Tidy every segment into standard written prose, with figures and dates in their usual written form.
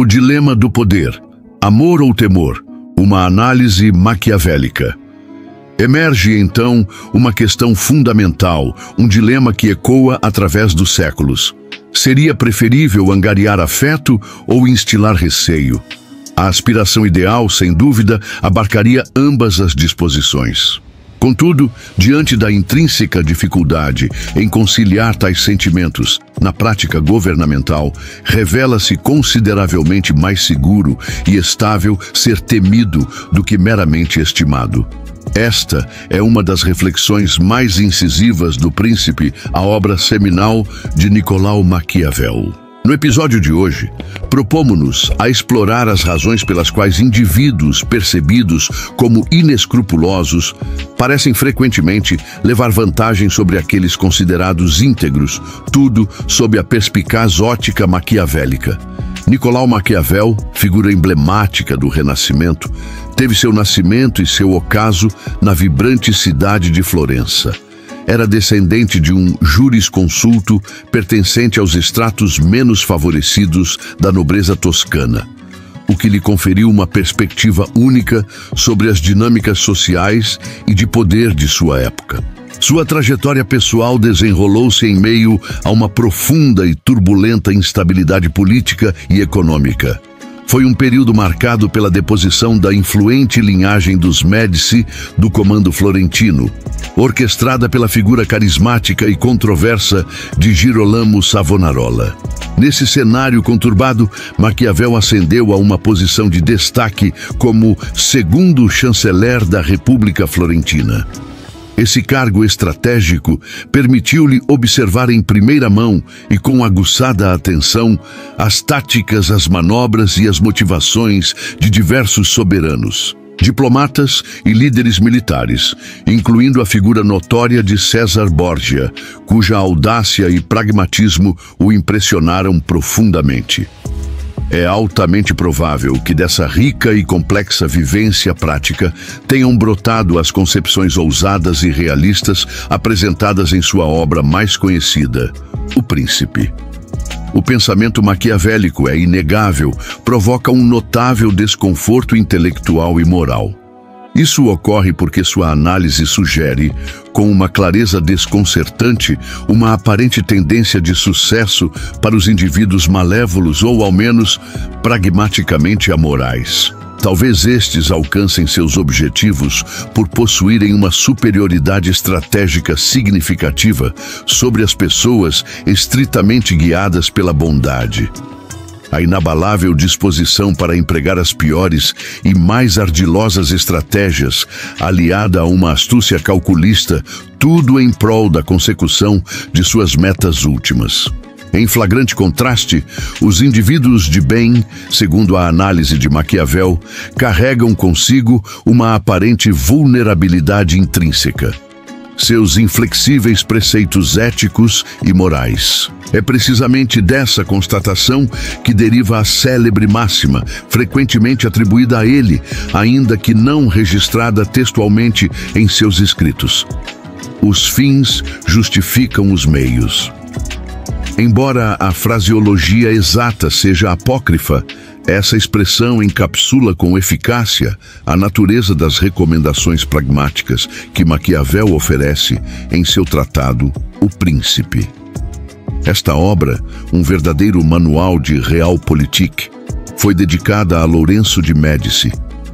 O dilema do poder. Amor ou temor? Uma análise maquiavélica. Emerge, então, uma questão fundamental, um dilema que ecoa através dos séculos. Seria preferível angariar afeto ou instilar receio? A aspiração ideal, sem dúvida, abarcaria ambas as disposições. Contudo, diante da intrínseca dificuldade em conciliar tais sentimentos, na prática governamental, revela-se consideravelmente mais seguro e estável ser temido do que meramente estimado. Esta é uma das reflexões mais incisivas do Príncipe, a obra seminal de Nicolau Maquiavel. No episódio de hoje, propomos-nos a explorar as razões pelas quais indivíduos percebidos como inescrupulosos parecem frequentemente levar vantagem sobre aqueles considerados íntegros, tudo sob a perspicaz ótica maquiavélica. Nicolau Maquiavel, figura emblemática do Renascimento, teve seu nascimento e seu ocaso na vibrante cidade de Florença. Era descendente de um jurisconsulto pertencente aos estratos menos favorecidos da nobreza toscana, o que lhe conferiu uma perspectiva única sobre as dinâmicas sociais e de poder de sua época. Sua trajetória pessoal desenrolou-se em meio a uma profunda e turbulenta instabilidade política e econômica. Foi um período marcado pela deposição da influente linhagem dos Médici do comando florentino, orquestrada pela figura carismática e controversa de Girolamo Savonarola. Nesse cenário conturbado, Maquiavel ascendeu a uma posição de destaque como segundo chanceler da República Florentina. Esse cargo estratégico permitiu-lhe observar em primeira mão e com aguçada atenção as táticas, as manobras e as motivações de diversos soberanos, diplomatas e líderes militares, incluindo a figura notória de César Borgia, cuja audácia e pragmatismo o impressionaram profundamente. É altamente provável que dessa rica e complexa vivência prática tenham brotado as concepções ousadas e realistas apresentadas em sua obra mais conhecida, O Príncipe. O pensamento maquiavélico, é inegável, provoca um notável desconforto intelectual e moral. Isso ocorre porque sua análise sugere, com uma clareza desconcertante, uma aparente tendência de sucesso para os indivíduos malévolos ou, ao menos, pragmaticamente amorais. Talvez estes alcancem seus objetivos por possuírem uma superioridade estratégica significativa sobre as pessoas estritamente guiadas pela bondade. A inabalável disposição para empregar as piores e mais ardilosas estratégias, aliada a uma astúcia calculista, tudo em prol da consecução de suas metas últimas. Em flagrante contraste, os indivíduos de bem, segundo a análise de Maquiavel, carregam consigo uma aparente vulnerabilidade intrínseca: seus inflexíveis preceitos éticos e morais. É precisamente dessa constatação que deriva a célebre máxima, frequentemente atribuída a ele, ainda que não registrada textualmente em seus escritos: os fins justificam os meios. Embora a fraseologia exata seja apócrifa, essa expressão encapsula com eficácia a natureza das recomendações pragmáticas que Maquiavel oferece em seu tratado O Príncipe. Esta obra, um verdadeiro manual de realpolitik, foi dedicada a Lourenço de Médici,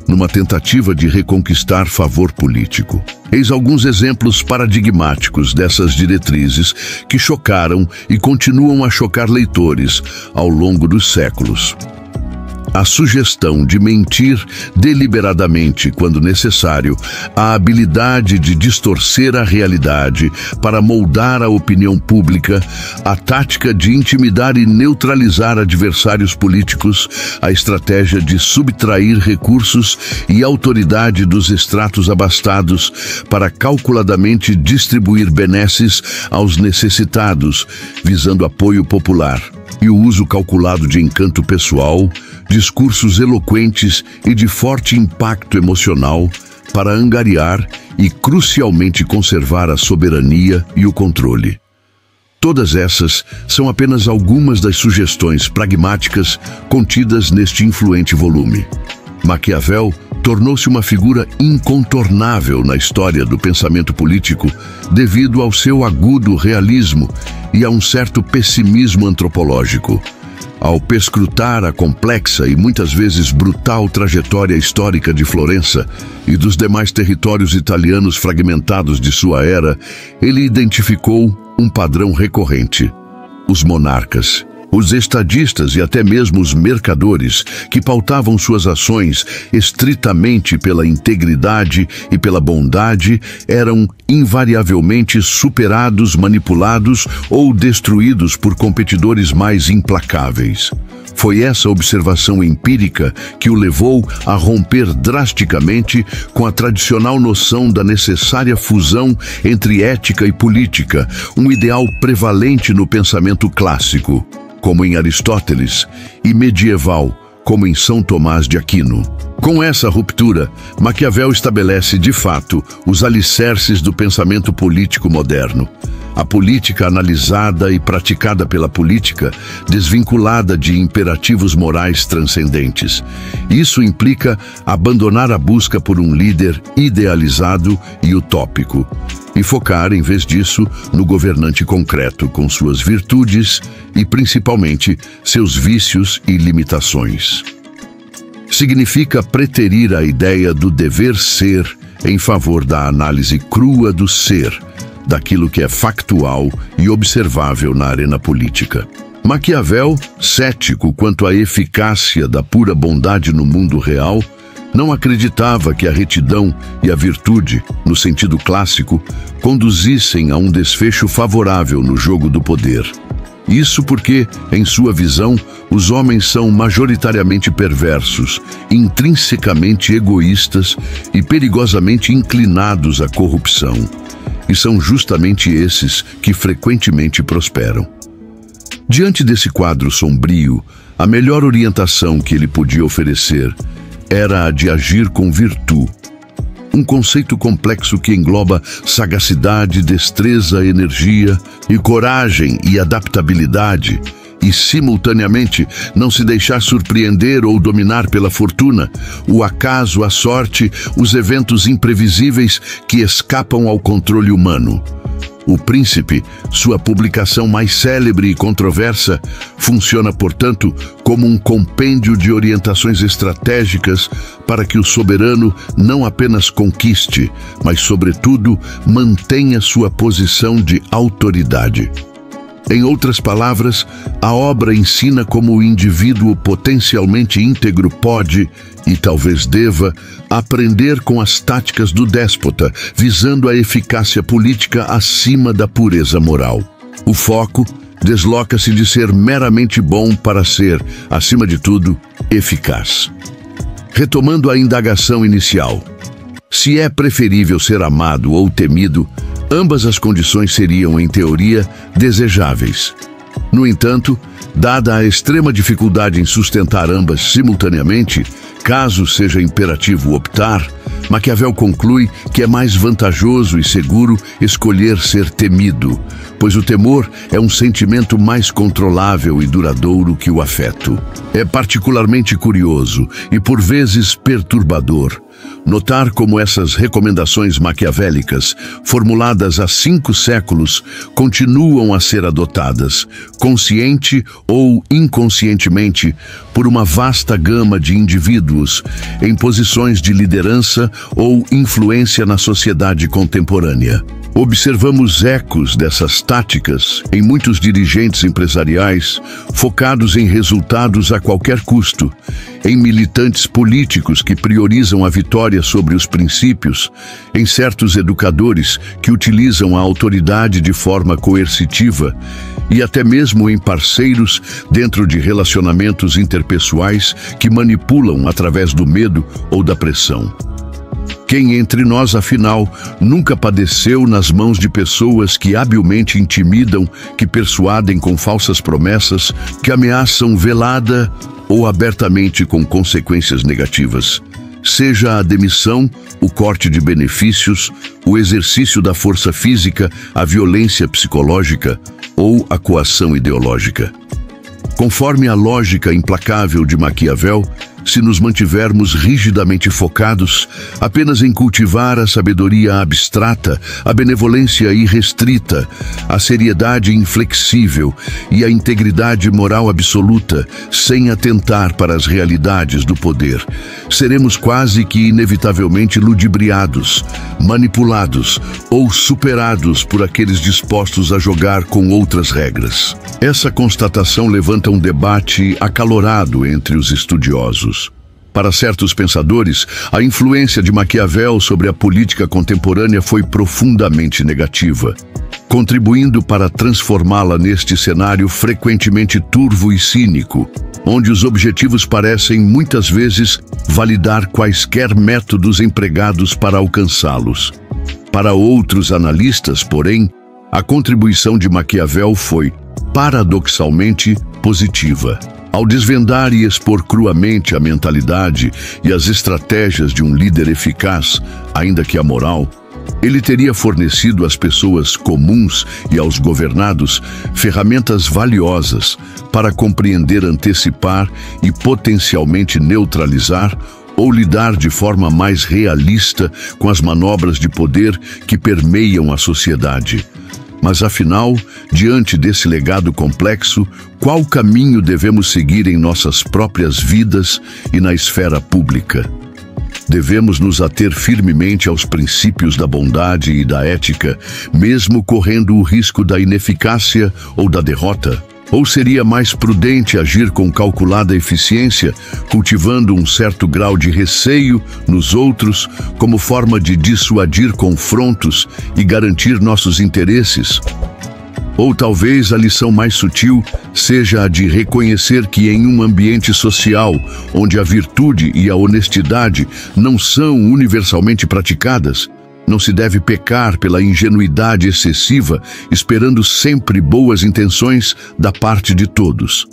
numa tentativa de reconquistar favor político. Eis alguns exemplos paradigmáticos dessas diretrizes que chocaram e continuam a chocar leitores ao longo dos séculos. A sugestão de mentir deliberadamente quando necessário, a habilidade de distorcer a realidade para moldar a opinião pública, a tática de intimidar e neutralizar adversários políticos, a estratégia de subtrair recursos e autoridade dos estratos abastados para calculadamente distribuir benesses aos necessitados, visando apoio popular, e o uso calculado de encanto pessoal, discursos eloquentes e de forte impacto emocional para angariar e crucialmente conservar a soberania e o controle. Todas essas são apenas algumas das sugestões pragmáticas contidas neste influente volume. Maquiavel tornou-se uma figura incontornável na história do pensamento político devido ao seu agudo realismo e a um certo pessimismo antropológico. Ao perscrutar a complexa e muitas vezes brutal trajetória histórica de Florença e dos demais territórios italianos fragmentados de sua era, ele identificou um padrão recorrente: os monarcas. Os estadistas e até mesmo os mercadores, que pautavam suas ações estritamente pela integridade e pela bondade, eram invariavelmente superados, manipulados ou destruídos por competidores mais implacáveis. Foi essa observação empírica que o levou a romper drasticamente com a tradicional noção da necessária fusão entre ética e política, um ideal prevalente no pensamento clássico, como em Aristóteles, e medieval, como em São Tomás de Aquino. Com essa ruptura, Maquiavel estabelece, de fato, os alicerces do pensamento político moderno. A política analisada e praticada pela política, desvinculada de imperativos morais transcendentes. Isso implica abandonar a busca por um líder idealizado e utópico, e focar, em vez disso, no governante concreto, com suas virtudes e, principalmente, seus vícios e limitações. Significa preterir a ideia do dever ser em favor da análise crua do ser, daquilo que é factual e observável na arena política. Maquiavel, cético quanto à eficácia da pura bondade no mundo real, não acreditava que a retidão e a virtude, no sentido clássico, conduzissem a um desfecho favorável no jogo do poder. Isso porque, em sua visão, os homens são majoritariamente perversos, intrinsecamente egoístas e perigosamente inclinados à corrupção. E são justamente esses que frequentemente prosperam. Diante desse quadro sombrio, a melhor orientação que ele podia oferecer era a de agir com virtude. Um conceito complexo que engloba sagacidade, destreza, energia e coragem e adaptabilidade, e, simultaneamente, não se deixar surpreender ou dominar pela fortuna, o acaso, a sorte, os eventos imprevisíveis que escapam ao controle humano. O Príncipe, sua publicação mais célebre e controversa, funciona, portanto, como um compêndio de orientações estratégicas para que o soberano não apenas conquiste, mas, sobretudo, mantenha sua posição de autoridade. Em outras palavras, a obra ensina como o indivíduo potencialmente íntegro pode, e talvez deva, aprender com as táticas do déspota, visando a eficácia política acima da pureza moral. O foco desloca-se de ser meramente bom para ser, acima de tudo, eficaz. Retomando a indagação inicial, se é preferível ser amado ou temido, ambas as condições seriam, em teoria, desejáveis. No entanto, dada a extrema dificuldade em sustentar ambas simultaneamente, caso seja imperativo optar, Maquiavel conclui que é mais vantajoso e seguro escolher ser temido, pois o temor é um sentimento mais controlável e duradouro que o afeto. É particularmente curioso e, por vezes, perturbador notar como essas recomendações maquiavélicas, formuladas há 5 séculos, continuam a ser adotadas, consciente ou inconscientemente, por uma vasta gama de indivíduos em posições de liderança ou influência na sociedade contemporânea. Observamos ecos dessas táticas em muitos dirigentes empresariais focados em resultados a qualquer custo, em militantes políticos que priorizam a vitória sobre os princípios, em certos educadores que utilizam a autoridade de forma coercitiva e até mesmo em parceiros dentro de relacionamentos interpessoais que manipulam através do medo ou da pressão. Quem entre nós, afinal, nunca padeceu nas mãos de pessoas que habilmente intimidam, que persuadem com falsas promessas, que ameaçam velada ou abertamente com consequências negativas? seja a demissão, o corte de benefícios, o exercício da força física, a violência psicológica ou a coação ideológica. Conforme a lógica implacável de Maquiavel, se nos mantivermos rigidamente focados apenas em cultivar a sabedoria abstrata, a benevolência irrestrita, a seriedade inflexível e a integridade moral absoluta, sem atentar para as realidades do poder, seremos quase que inevitavelmente ludibriados, manipulados ou superados por aqueles dispostos a jogar com outras regras. Essa constatação levanta um debate acalorado entre os estudiosos. Para certos pensadores, a influência de Maquiavel sobre a política contemporânea foi profundamente negativa, contribuindo para transformá-la neste cenário frequentemente turvo e cínico, onde os objetivos parecem muitas vezes validar quaisquer métodos empregados para alcançá-los. Para outros analistas, porém, a contribuição de Maquiavel foi, paradoxalmente, positiva. Ao desvendar e expor cruamente a mentalidade e as estratégias de um líder eficaz, ainda que amoral, ele teria fornecido às pessoas comuns e aos governados ferramentas valiosas para compreender, antecipar e potencialmente neutralizar ou lidar de forma mais realista com as manobras de poder que permeiam a sociedade. Mas afinal, diante desse legado complexo, qual caminho devemos seguir em nossas próprias vidas e na esfera pública? Devemos nos ater firmemente aos princípios da bondade e da ética, mesmo correndo o risco da ineficácia ou da derrota? Ou seria mais prudente agir com calculada eficiência, cultivando um certo grau de receio nos outros, como forma de dissuadir confrontos e garantir nossos interesses? Ou talvez a lição mais sutil seja a de reconhecer que em um ambiente social, onde a virtude e a honestidade não são universalmente praticadas, não se deve pecar pela ingenuidade excessiva, esperando sempre boas intenções da parte de todos.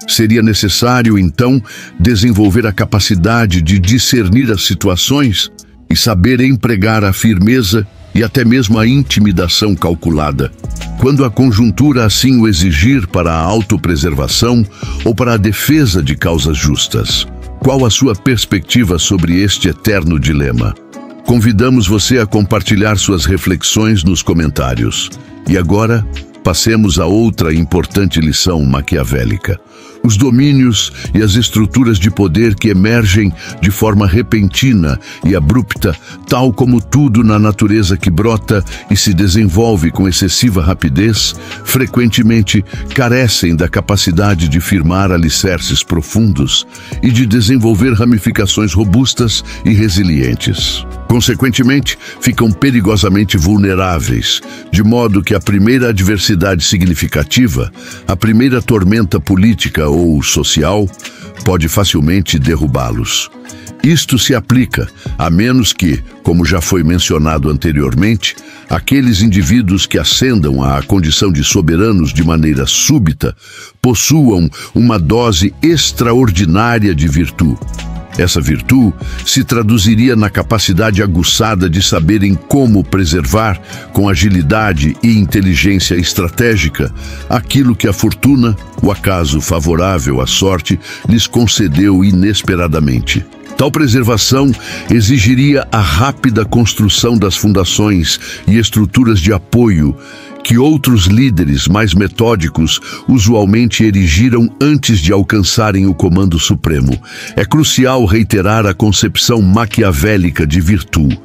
Seria necessário, então, desenvolver a capacidade de discernir as situações e saber empregar a firmeza e até mesmo a intimidação calculada, quando a conjuntura assim o exigir para a autopreservação ou para a defesa de causas justas. Qual a sua perspectiva sobre este eterno dilema? Convidamos você a compartilhar suas reflexões nos comentários. E agora, passemos a outra importante lição maquiavélica. Os domínios e as estruturas de poder que emergem de forma repentina e abrupta, tal como tudo na natureza que brota e se desenvolve com excessiva rapidez, frequentemente carecem da capacidade de firmar alicerces profundos e de desenvolver ramificações robustas e resilientes. Consequentemente, ficam perigosamente vulneráveis, de modo que a primeira adversidade significativa, a primeira tormenta política ou social, pode facilmente derrubá-los. Isto se aplica, a menos que, como já foi mencionado anteriormente, aqueles indivíduos que ascendam à condição de soberanos de maneira súbita possuam uma dose extraordinária de virtude. Essa virtude se traduziria na capacidade aguçada de saberem como preservar, com agilidade e inteligência estratégica, aquilo que a fortuna, o acaso favorável à sorte, lhes concedeu inesperadamente. Tal preservação exigiria a rápida construção das fundações e estruturas de apoio que outros líderes mais metódicos usualmente erigiram antes de alcançarem o comando supremo. É crucial reiterar a concepção maquiavélica de virtude.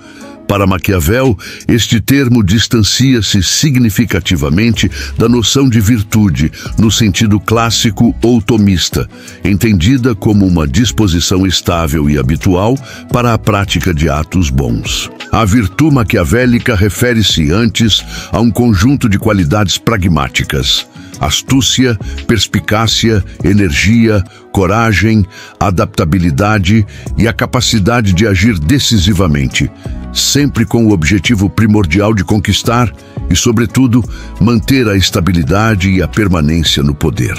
Para Maquiavel, este termo distancia-se significativamente da noção de virtude, no sentido clássico ou tomista, entendida como uma disposição estável e habitual para a prática de atos bons. A virtude maquiavélica refere-se antes a um conjunto de qualidades pragmáticas: astúcia, perspicácia, energia, coragem, adaptabilidade e a capacidade de agir decisivamente, sempre com o objetivo primordial de conquistar e, sobretudo, manter a estabilidade e a permanência no poder.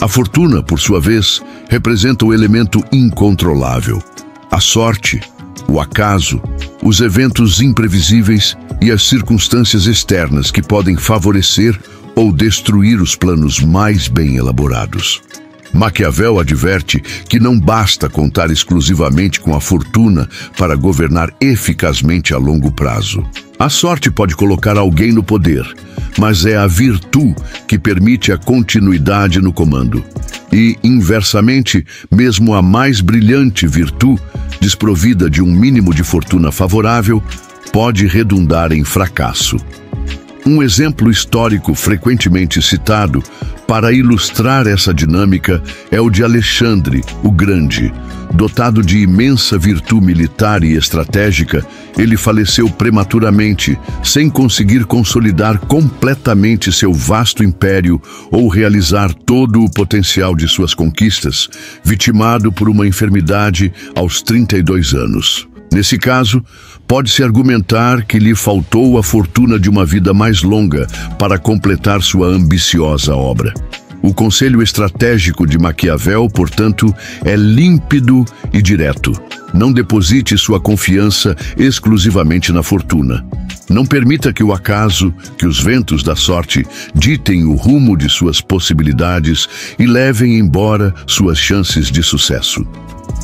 A fortuna, por sua vez, representa o elemento incontrolável. A sorte, o acaso, os eventos imprevisíveis e as circunstâncias externas que podem favorecer ou destruir os planos mais bem elaborados. Maquiavel adverte que não basta contar exclusivamente com a fortuna para governar eficazmente a longo prazo. A sorte pode colocar alguém no poder, mas é a virtude que permite a continuidade no comando. E, inversamente, mesmo a mais brilhante virtude, desprovida de um mínimo de fortuna favorável, pode redundar em fracasso. Um exemplo histórico frequentemente citado para ilustrar essa dinâmica é o de Alexandre, o Grande. Dotado de imensa virtude militar e estratégica, ele faleceu prematuramente, sem conseguir consolidar completamente seu vasto império ou realizar todo o potencial de suas conquistas, vitimado por uma enfermidade aos 32 anos. Nesse caso, pode-se argumentar que lhe faltou a fortuna de uma vida mais longa para completar sua ambiciosa obra. O conselho estratégico de Maquiavel, portanto, é límpido e direto. Não deposite sua confiança exclusivamente na fortuna. Não permita que o acaso, que os ventos da sorte ditem o rumo de suas possibilidades e levem embora suas chances de sucesso.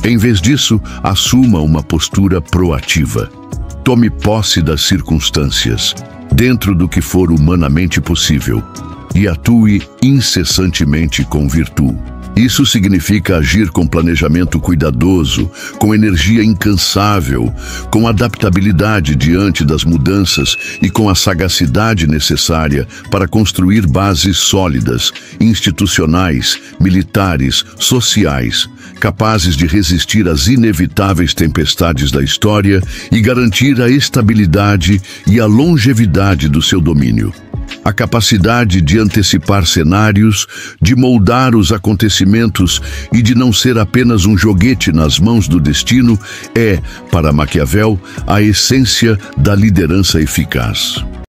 Em vez disso, assuma uma postura proativa. Tome posse das circunstâncias, dentro do que for humanamente possível, e atue incessantemente com virtude. Isso significa agir com planejamento cuidadoso, com energia incansável, com adaptabilidade diante das mudanças e com a sagacidade necessária para construir bases sólidas, institucionais, militares, sociais, capazes de resistir às inevitáveis tempestades da história e garantir a estabilidade e a longevidade do seu domínio. A capacidade de antecipar cenários, de moldar os acontecimentos e de não ser apenas um joguete nas mãos do destino é, para Maquiavel, a essência da liderança eficaz.